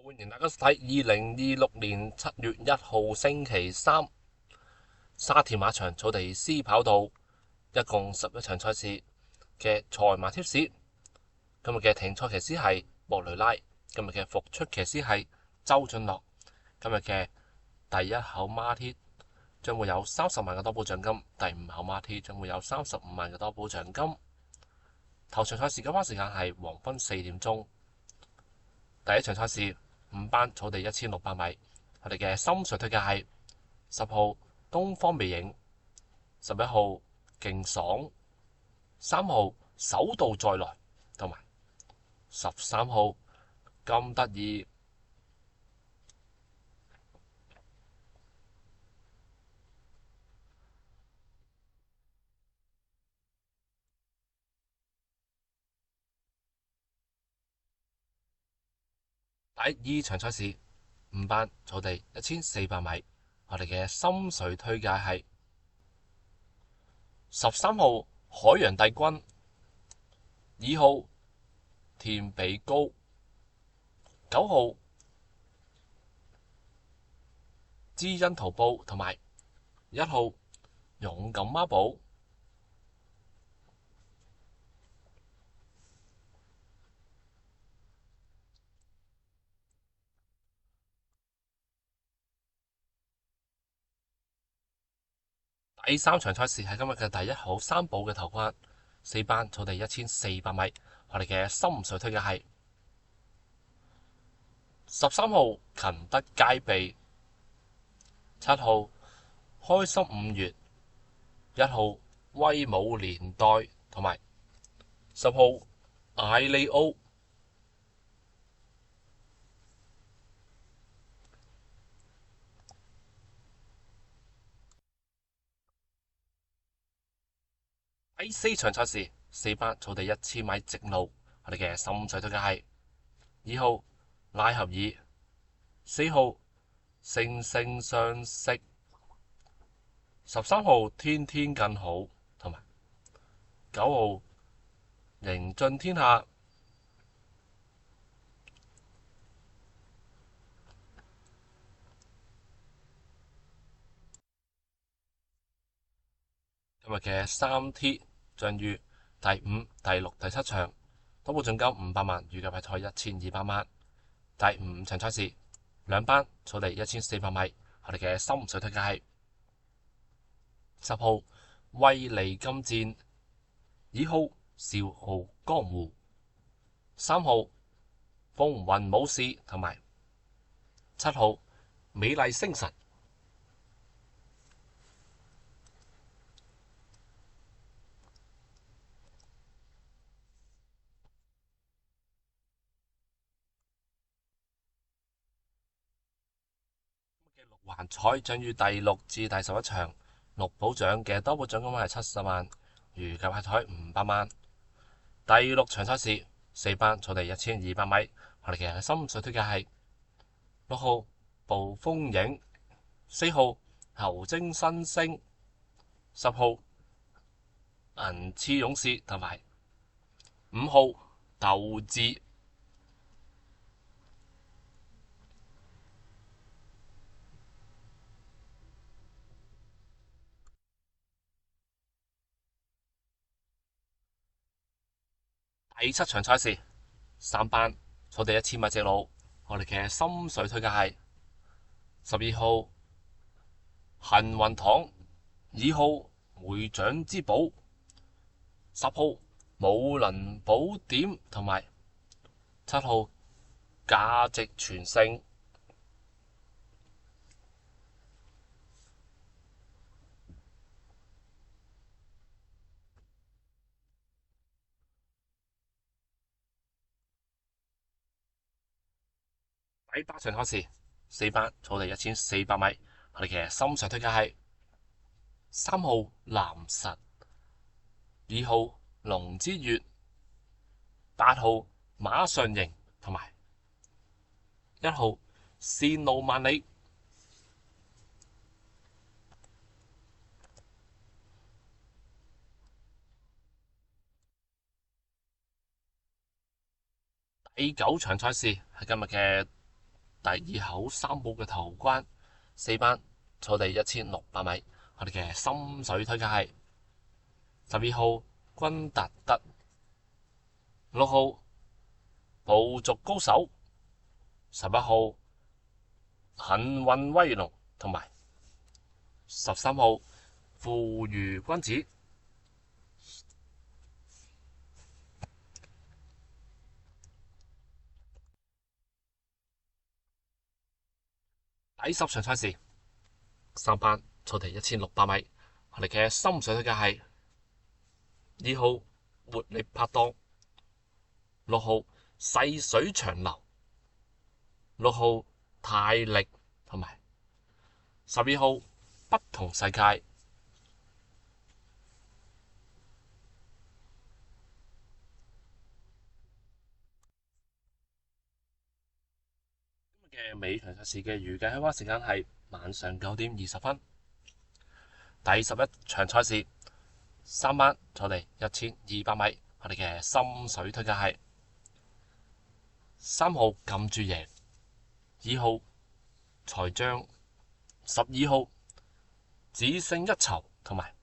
歡迎大家睇2026年7月1號星期三沙田馬場草地 C 跑道一共11場賽事嘅賽馬貼士。今日嘅停賽騎師係博雷拉，今日嘅復出騎師係周俊樂。今日嘅第一口馬鐵將會有30萬嘅多寶獎金，第5口馬鐵將會有35萬嘅多寶獎金。頭場賽事嘅時間係黃昏4點鐘。第一場賽事5班草地1600米，我哋嘅心水推介係10號東方魅影、11號勁爽、3號手到再來，同埋13號咁得意。第二場賽事5班草地1400米，我哋嘅心水推介係13號海洋帝君、2號田比高、9號知恩圖報，同埋1號勇敢孖寶。第三場賽事係今日嘅第1號三寶嘅頭關，4班草地1400米，我哋嘅心水推介係13號勤得佳備、7號開心5月、1號威武年代，同埋10號艾利奧。第四場賽事4班草地1000米直路，我哋嘅心水推介係2號拉合爾、4號惺惺相惜、13號天天更好，同埋9號迎進天下。今日嘅3T 將於第5、第6、第7場，多寶獎金500萬，預計派賽1200萬。第5場賽事2班草地1400米，我哋嘅心水推介係10號威利金戰、2號笑傲江湖、3號風雲武士，同埋7號美麗星辰。六環彩將於第6至第11場6寶獎嘅多寶獎金係70萬，預計派彩500萬。第6場賽事4班草地1200米，我哋嘅心水推介係6號暴風影、4號牛精新星、10號銀翅勇士，同埋5號鬥志。第7場賽事3班草地1000米直路，我哋嘅心水推介係12號幸運堂、2號會長之寶、10號武能寶典，同埋7號價值全勝。第8場賽事4班草地1400米，我哋嘅心水推介係3號藍實、2號龍之月、8號馬上型，同埋1號線路萬里。第9場賽事係今日嘅第二口3號嘅頭關，4班草地1600米，我哋嘅心水推介係12號君達德、6號部族高手、11號幸運威龍同埋13號富裕君子。第10場賽事，3班草地1600米，我哋嘅心水推介係2號活力拍檔、6號細水長流、6號泰力同埋12號不同世界。今日嘅尾場賽事嘅預計開花時間係晚上9點20分。第11場賽事，3班草地1200米，我哋嘅心水推介係3號撳住贏、2號財將、12號只勝一籌同埋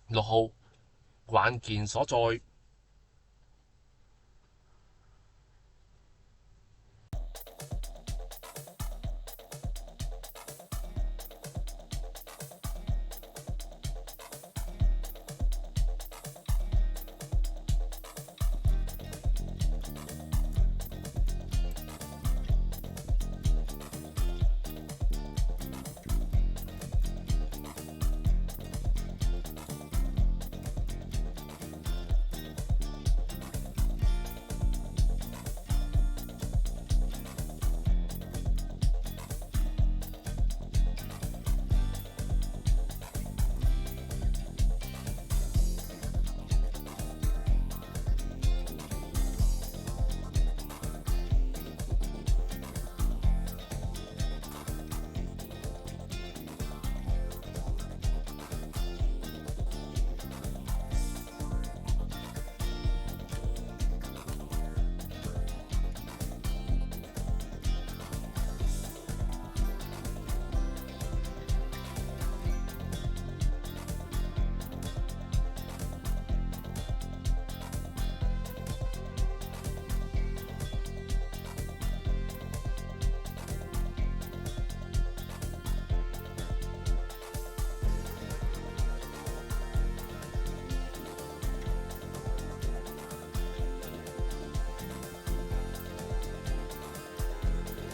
6號關鍵所在。